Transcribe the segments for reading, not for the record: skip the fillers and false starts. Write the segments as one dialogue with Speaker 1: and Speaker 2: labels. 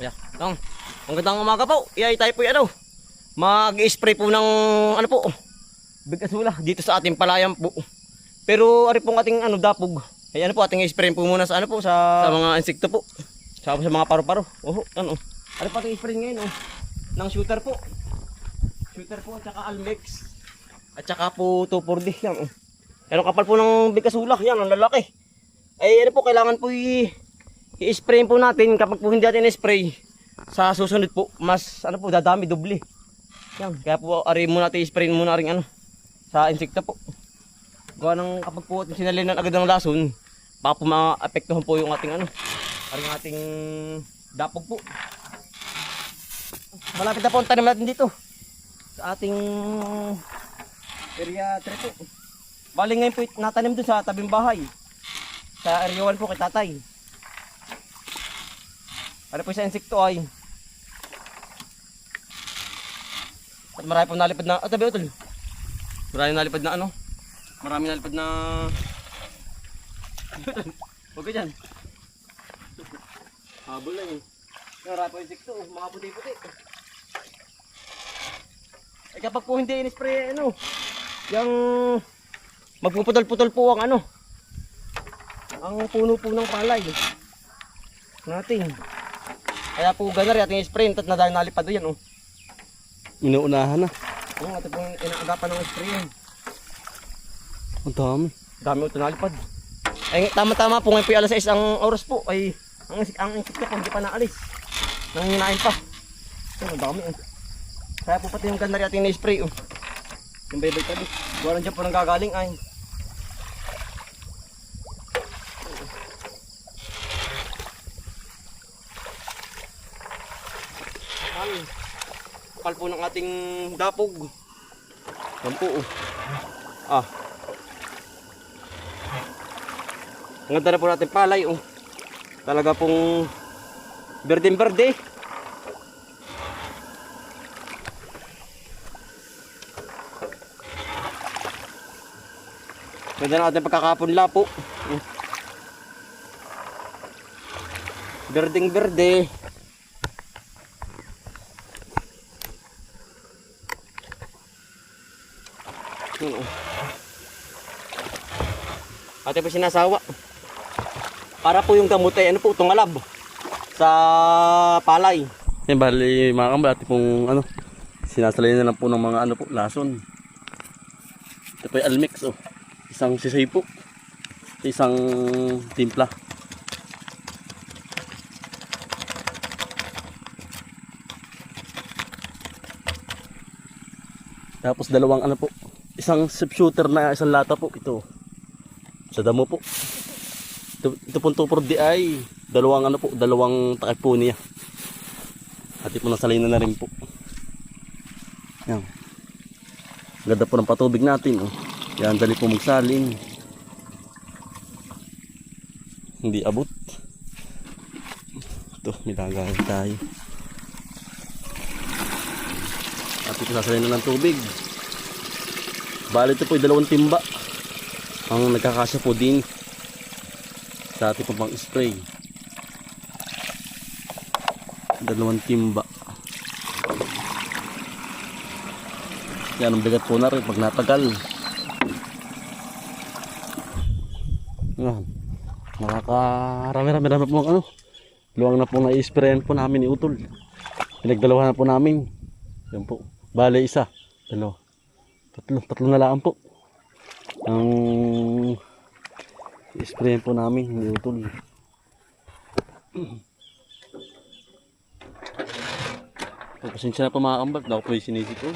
Speaker 1: Ayan. Tang. Magandang umaga po. Iyay tayo po ano. Mag-spray po ng ano po. Bigasula dito sa ating palayan po. Pero ari pong ating ano dapog. Ay ano po ating spray po muna sa ano po sa mga insekto po. Sa mga paru-paro. Oh, ano. Ano pa ating spray ngayon oh. Ng shooter po. Shooter po at saka Almex. At saka po 2,4-D yan oh. Ano kapal po ng bigasula yan ang lalaki. Ay ano po kailangan po i-spray po natin kapag po hindi natin i-spray sa susunod po mas ano po dadami doble. Yan kaya po ari muna natin i-spray muna ring ano sa insekto po. Gawa ng kapag po sinalinan agad ng lason baka po maapektuhan po yung ating ano aring ating dapog po. Malapit na po ang tanim natin dito sa ating area 3 po. Bali ngayon po natanim dun sa tabing bahay sa area 1 po kay tatay. Ano po sa insekto ay at marami pong nalipad na tabi utol. Marami nalipad na ano. Marami nalipad na huwag ka dyan. Habol lang eh. Marami pong insekto mga puti-puti. Eh kapag po hindi in-spray ano yung magpuputol-putol po ang ano ang puno po ng palay natin. Kaya po gana rin ating spray at nadali nalipad doon yan oh.
Speaker 2: Inuunahan na.
Speaker 1: Oo, ating pong inaagapan ng spray yan.
Speaker 2: Ang dami.
Speaker 1: Dami ito nalipad. Ay tama-tama po ngayon po yung alas 6 ang oras po ay ang insekto po hindi pa naalis. Nanginain pa. Ang dami oh. Kaya po pati yung gana rin ating na-spray oh. Yung baybay tabi. Gawa dyan po nang gagaling ay. Kapal po ng ating dapog. Yan po oh. Ah. Ang ganda na po natin palay oh. Talaga pong berdeng-berde. Ganda na natin pagkakapunla po. Berdeng-berde. Ate po sinasawa. Para po yung gamot ay ano po tungalab sa palay.
Speaker 2: Yan bali mga kambal ati pong ano sinasalay na lang po ng mga ano po lason. Ito po yung Almex oh. Isang sisay po. Isang timpla. Tapos dalawang ano po. Isang sip shooter na isang lata po ito. Sa damo po. Ito pong 2,4-D ay dalawang ano po, dalawang takip po niya. At ito nasalay na rin po. Yan. Ganda po ng patubig natin oh. Yan dali po magsalin. Hindi abot. Ito, nilagayan tayo. At ito nasalay na ng tubig. Bali ito po ay dalawang timba. Ang nagkakasya po din sa ating pang spray. Dalawang timba. Yan ang bigat po na rin pag natagal. Yan. Nakakarami-rami po ano. Luwang na po na-sprayan po namin ni Utol. Pinagdalawahan na po namin. Yan po. Bale isa. Dalawa. Tatlo na lang po. Ang i-sprayan po namin ni Utol. Pasensya na po mga kambal. Ako po yung sinisip ko.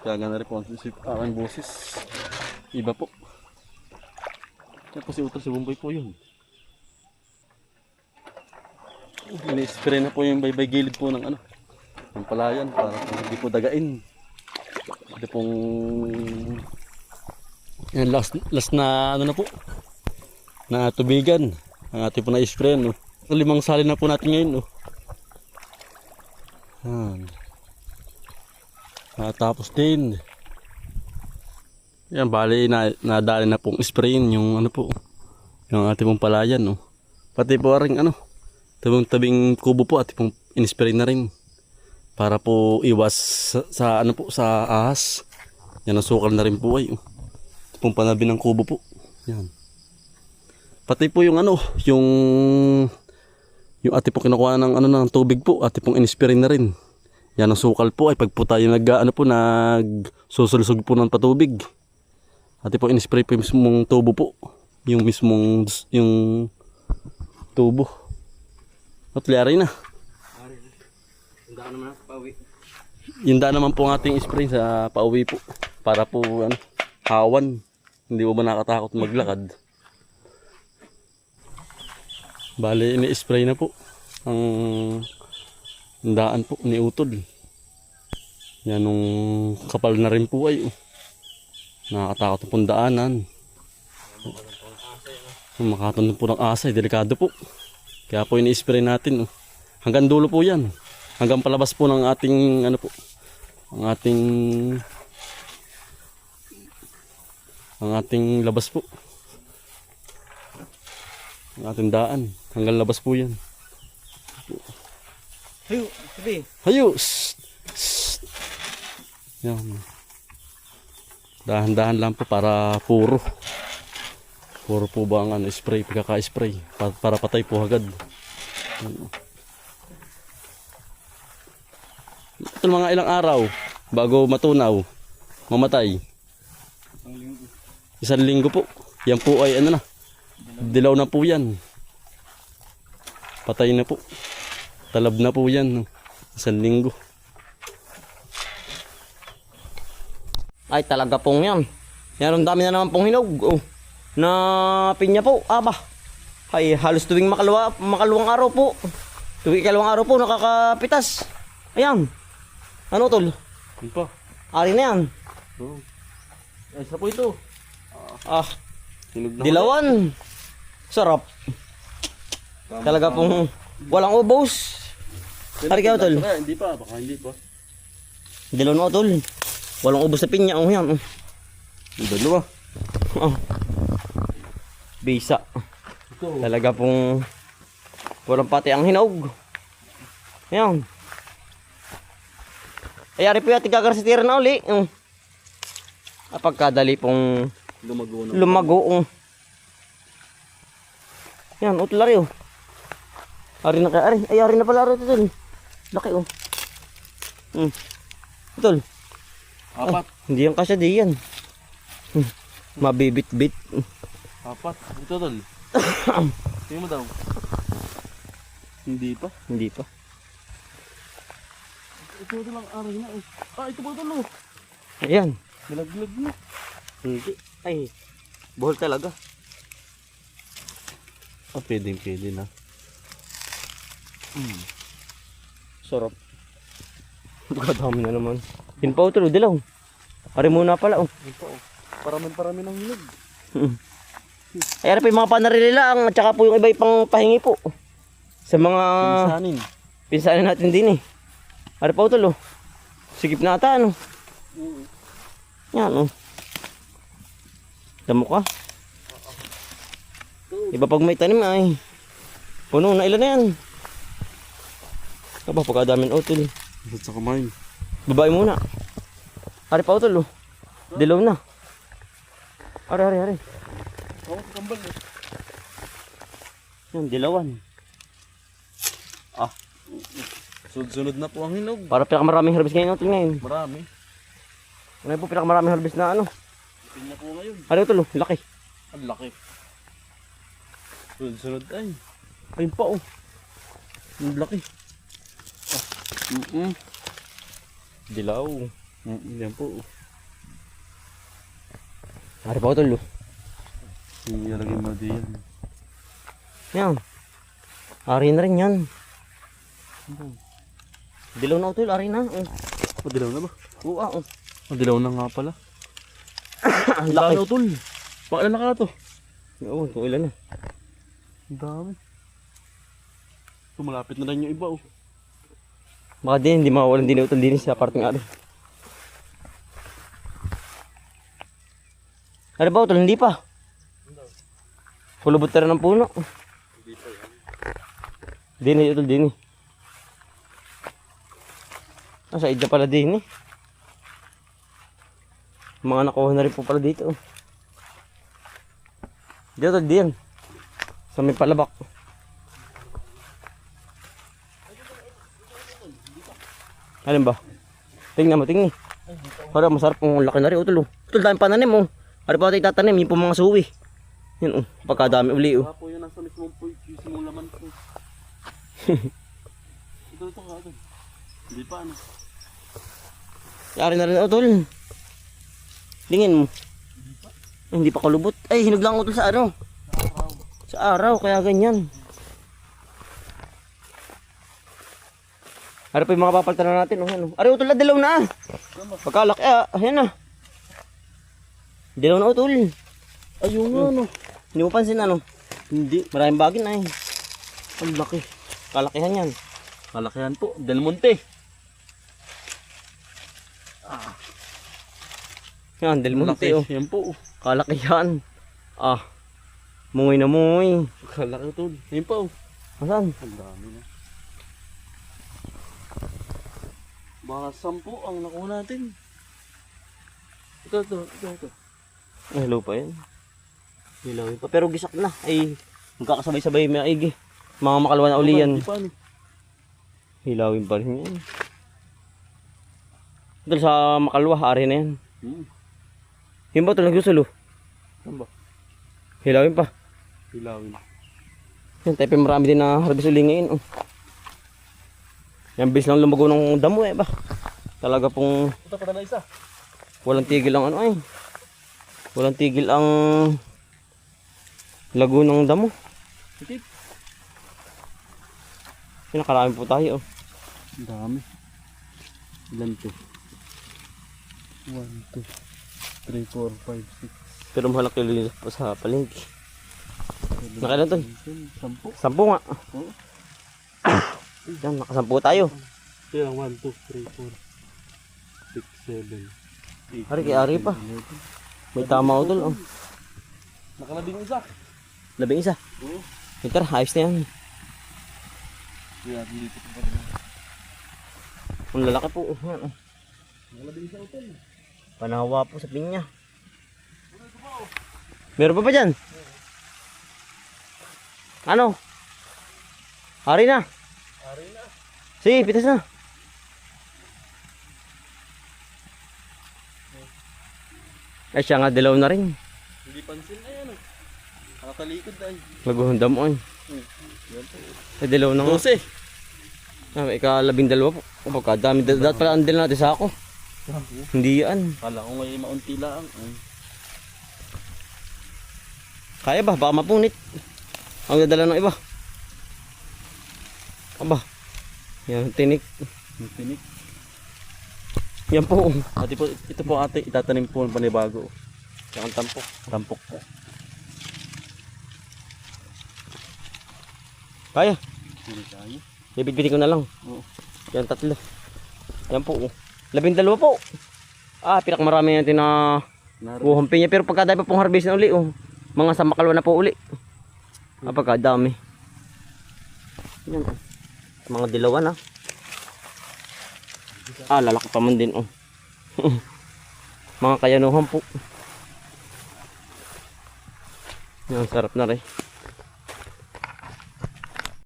Speaker 2: Kaya gana rin po ang aking boses. Iba po. Kaya po si Utol, si Bumboy po yun. Ini-spray na po yung baybay gilid po ng ano. Ng palayan para hindi po dagain. Ito pong yan, last na ano na po na tubigan ang ating po na-spray no. 5 salin na po natin ngayon no. Tapos din yan bali nadali na pong sprayin yung ano po yung ating pong palayan no. Pati po ring ano tabing kubo po at pong in-spray na rin. Para po iwas sa ano po, sa ahas. Yan, nasukal na rin po ay. Ito pong panabi ng kubo po. Yan. Pati po yung ano, yung ate po kinukuha ng ano ng tubig po, ate pong in-spray na rin. Yan ang sukal po ay pag po tayo nagsusulsog po ng patubig. Ate po in-spray po yung mismong tubo po. Yung mismong yung tubo. At liaray na.
Speaker 1: Daan naman ako pauwi.
Speaker 2: Yung daan naman po ang ating spray sa pauwi po. Para po ano, hawan. Hindi mo ba nakatakot maglakad? Bale, ini-spray na po ang daan po ni Utol. Yan nung kapal na rin po ay. Nakakatakot pong daanan. Makatunog po ng asay, delikado po. Kaya po ini-spray natin. Hanggang dulo po yan. Hanggang palabas po ng ating ano po, ang ating labas po. Ang ating daan. Hanggang labas po yan.
Speaker 1: Hayo, sabi.
Speaker 2: Hayo! Shh! Shh! Yan. Dahan-dahan lang po para puro. Puro po ba ang ano, spray, pagkaka-spray. Para patay po agad. Yan. Ito mga ilang araw bago matunaw, mamatay. 1 linggo po. Yan po ay ano na, dilaw na po yan. Patay na po. Talab na po yan. 1 linggo.
Speaker 1: Ay talaga pong yan. Yan ang dami na naman pong hinog. Oh, na pinya po. Aba. Ay halos tuwing makalawang araw po. Tuwing ikalawang araw po nakakapitas. Ayan. Ano tol?
Speaker 2: Yan pa.
Speaker 1: Ari na yan.
Speaker 2: Oh. Ay, isa po ito.
Speaker 1: Ah,
Speaker 2: Hinog na.
Speaker 1: dilawan. Sarap. Talaga pong walang ubos. Ari kayo tol.
Speaker 2: Hindi pa, baka hindi pa.
Speaker 1: Dilawan mo tol. Walang ubos sa pinya. Oh yan. Oh.
Speaker 2: Yung dalawa.
Speaker 1: Oh. Bisa.
Speaker 2: Ito.
Speaker 1: Talaga pong walang pati ang hinog. Ayan. Ayari po yating kagarsitira na uli. Pagkadali pong
Speaker 2: Lumago na.
Speaker 1: lumago. Yan, utlari oh. Ari na kaya, ari. Ay, ari na pala rin ito dun. Laki oh. Utol.
Speaker 2: 4.
Speaker 1: Hindi yan kasya di yan. Mabibit-bit.
Speaker 2: 4. Ito tol. Tingnan mo daw. Hindi pa.
Speaker 1: Hindi pa.
Speaker 2: Ito lang aray na. Ito po tol.
Speaker 1: Ayan.
Speaker 2: Malaglag na.
Speaker 1: Hindi. Ay, buhol talaga.
Speaker 2: Pwede na.
Speaker 1: Sarap. Kadami na naman. Yun pa utol, dilaw. Ari muna pala oh.
Speaker 2: Ito oh. Parami ng hinog.
Speaker 1: Ay, ari pa yung mga panarili lang. At saka po yung iba pang pahingi po. Sa mga
Speaker 2: Pinsanin.
Speaker 1: pinsanin natin din eh. Ari pa utol oh. Sigip na ata ano. Yan oh. Damo ka. Iba pag may tanim ay puno na ilan na yan. Aba pagkadamin utol.
Speaker 2: At sa kamay.
Speaker 1: Babae muna. Ari pa utol oh. Dilaw na. Ari.
Speaker 2: Oh, kambal eh.
Speaker 1: Yan, dilawan.
Speaker 2: Sunod na po ang hinog.
Speaker 1: Para pinakamaraming harvest ngayon utol ngayon.
Speaker 2: Marami.
Speaker 1: Ano po pinakamaraming harvest na ano?
Speaker 2: Pinya po ngayon.
Speaker 1: Ari utol oh, laki.
Speaker 2: Ang laki. Sunod ay.
Speaker 1: Ayun pa oh.
Speaker 2: Ang laki.
Speaker 1: Dilaw.
Speaker 2: Yan po.
Speaker 1: Ari pa utol oh.
Speaker 2: Ilalagay mo din yan.
Speaker 1: Yan. Ari na rin yan. Dilaw na utol, ari na.
Speaker 2: Madilaw na ba?
Speaker 1: Oo ah.
Speaker 2: Madilaw na nga pala.
Speaker 1: Ang laki.
Speaker 2: Laki tol. Pakailan na ka to?
Speaker 1: Oo, kung ilan na.
Speaker 2: Ang dami. Malapit na rin yung iba oh.
Speaker 1: Baka din, hindi makawalan din utol din sa parting ari. Ari ba utol, hindi pa. Pulubot na rin ng puno.
Speaker 2: Hindi pa yan.
Speaker 1: Dini, utol, dini. Sa ida pala dini. Mga nakuha na rin po pala dito. Dito, diyan. Sa may palabak. Alin ba? Tingnan mo, tingnan. Para masarap ang laki na rin, utol. Utol, dami pananim, oh. Para pa tayo tatanim, yung po mga suwi. Yan, oh. Pagkadami uli, oh.
Speaker 2: Wala po yun nasa mismong laman po. Ito ka ito. Hindi pa ano.
Speaker 1: Yari na rin, utol. Tingin mo. Hindi pa kalubot. Ay, hinog lang utol sa ano. Sa araw, kaya ganyan. Ano pa yung mga papalitan na natin, oh. Ano? Ari, utol na, dilaw na. Pagkalaki, ayan na. Dilaw na, utol.
Speaker 2: Ayun nga ano.
Speaker 1: Hindi mo pansin, ano?
Speaker 2: Hindi.
Speaker 1: Maraming bagin na, eh.
Speaker 2: Ang laki.
Speaker 1: Kalakihan yan.
Speaker 2: Kalakihan po. Del Monte.
Speaker 1: Yan, Del Monte, oh.
Speaker 2: Yan po.
Speaker 1: Kalakihan. Mungoy na mungoy.
Speaker 2: Kalaki tol. Yan po.
Speaker 1: Asan?
Speaker 2: Ang dami na. Baka 10 ang nakuha natin. Ito.
Speaker 1: Hello pa yan. Hilawin pa. Pero gisak na. Ay, magkakasabay-sabay may aigi. Mga makalawa na uli yan.
Speaker 2: Hindi pa ano.
Speaker 1: Hilawin pa rin yan. Ito sa makalwa, ari na yan. Yung ba ito nagsusulo?
Speaker 2: Saan ba?
Speaker 1: Hilawin pa.
Speaker 2: Hilawin.
Speaker 1: Yan, tayo marami din na harvest uli ngayon. Oh. Yan, bis lang lumago ng damo eh ba? Talaga pong
Speaker 2: Ito pa na isa.
Speaker 1: walang tigil ang ano ay. Walang tigil ang lago ng damo.
Speaker 2: Itik.
Speaker 1: Nakarami po tayo. Oh.
Speaker 2: Ang dami. Ilan to? 1, 2, 3, 4, 5, 6.
Speaker 1: Pero mahal kilo po sa palengke. Nakailan to?
Speaker 2: 10.
Speaker 1: 10 nga.
Speaker 2: Oo.
Speaker 1: Yan, nakasampu tayo.
Speaker 2: Kaya 1, 2, 3, 4, 6, 7, 8.
Speaker 1: Ari pa. May tama ko tol. Oh.
Speaker 2: Nakalabing isa.
Speaker 1: Labing isa.
Speaker 2: Oo.
Speaker 1: Ito, ayos na yan.
Speaker 2: Kaya dito pa rin.
Speaker 1: Ang lalaki po. Yan, oh.
Speaker 2: Nakalabing isa utol.
Speaker 1: Panawa po sa pinya. Meron pa ba dyan? Ano? Hari na.
Speaker 2: Ari na.
Speaker 1: Sige, pitas na. Ay siya nga, dilaw na rin.
Speaker 2: Hindi pansin na yan. Nakatalikod na ay.
Speaker 1: Maguhunda mo ay. Ay, dilaw na nga.
Speaker 2: 12.
Speaker 1: Ika-12 po. Pagkadami. Dapat pala ang dilaw natin sa ako. Hindi yan.
Speaker 2: Kala ko ngayon maunti lang.
Speaker 1: Kaya ba? Baka mapunit. Ang dadala ng iba. Aba. Yan, tinik.
Speaker 2: Yung tinik.
Speaker 1: Yan po.
Speaker 2: Ate po, ito po ate, itatanim po ng panibago.
Speaker 1: Yan ang tampok.
Speaker 2: Tampok po.
Speaker 1: Kaya.
Speaker 2: Hindi tayo.
Speaker 1: Bibit-bitin ko na lang.
Speaker 2: Oo.
Speaker 1: Yan, 3. Yan po. 12 po. Pinakamarami natin na buhang pinya. Pero pagkadami pa pong harvest na uli. Oh. Mga samakalwa na po uli. Pagkadami. Yan. Oh. Mga dilawan lalaki pa man din. Oh. Mga kayanuhan po. Yan, sarap na rin.